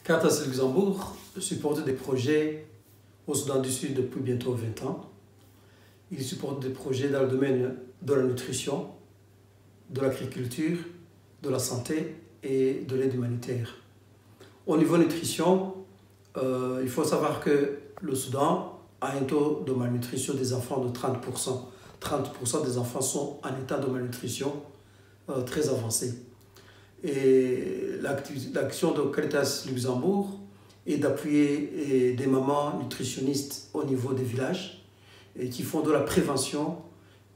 Caritas Luxembourg supporte des projets au Soudan du Sud depuis bientôt 20 ans. Il supporte des projets dans le domaine de la nutrition, de l'agriculture, de la santé et de l'aide humanitaire. Au niveau nutrition, il faut savoir que le Soudan a un taux de malnutrition des enfants de 30%. 30% des enfants sont en état de malnutrition très avancé. Et l'action de Caritas Luxembourg est d'appuyer des mamans nutritionnistes au niveau des villages et qui font de la prévention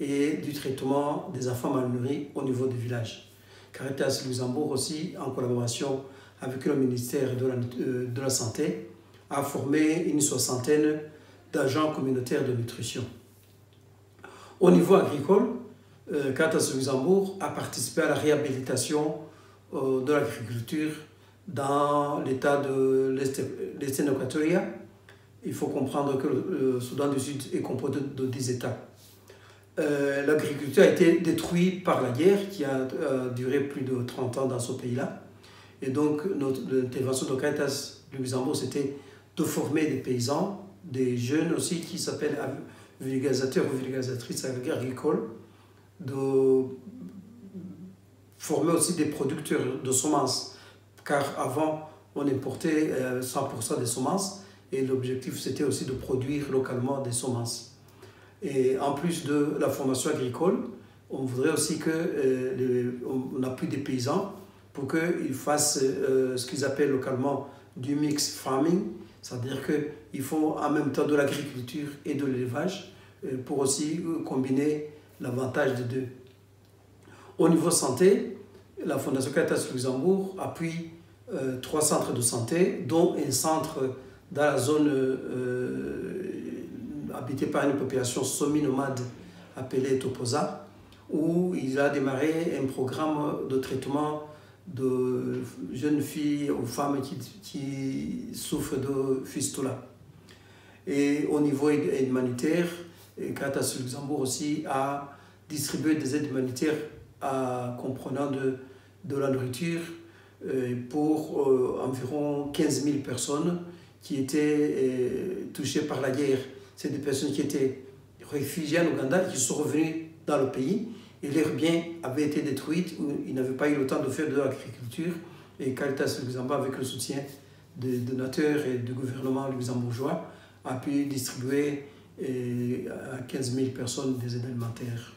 et du traitement des enfants malnourris au niveau des villages. Caritas Luxembourg aussi, en collaboration avec le ministère de la Santé, a formé une 60aine d'agents communautaires de nutrition. Au niveau agricole, Caritas Luxembourg a participé à la réhabilitation de l'agriculture dans l'état de l'Eastern Equatoria. Il faut comprendre que le Soudan du Sud est composé de 10 États. L'agriculture a été détruite par la guerre qui a duré plus de 30 ans dans ce pays-là. Et donc, l'intervention de Caritas Luxembourg, c'était de former des paysans, des jeunes aussi qui s'appellent vulgarisateurs ou vulgarisatrices agricoles, de former aussi des producteurs de semences, car avant, on importait 100% des semences et l'objectif, c'était aussi de produire localement des semences. Et en plus de la formation agricole, on voudrait aussi qu'on appuie des paysans pour qu'ils fassent ce qu'ils appellent localement du mix farming, c'est-à-dire qu'il faut en même temps de l'agriculture et de l'élevage pour aussi combiner l'avantage des deux. Au niveau santé, la Fondation Caritas Luxembourg appuie 3 centres de santé, dont un centre dans la zone habitée par une population semi-nomade appelée Toposa, où il a démarré un programme de traitement de jeunes filles ou femmes qui souffrent de fistula. Et au niveau humanitaire, Caritas Luxembourg aussi a distribué des aides humanitaires comprenant de la nourriture pour environ 15 000 personnes qui étaient touchées par la guerre. C'est des personnes qui étaient réfugiées en Ouganda et qui sont revenues dans le pays et leurs biens avaient été détruits, ils n'avaient pas eu le temps de faire de l'agriculture et Caritas Luxembourg, avec le soutien des donateurs et du gouvernement luxembourgeois, a pu distribuer à 15 000 personnes des aides alimentaires.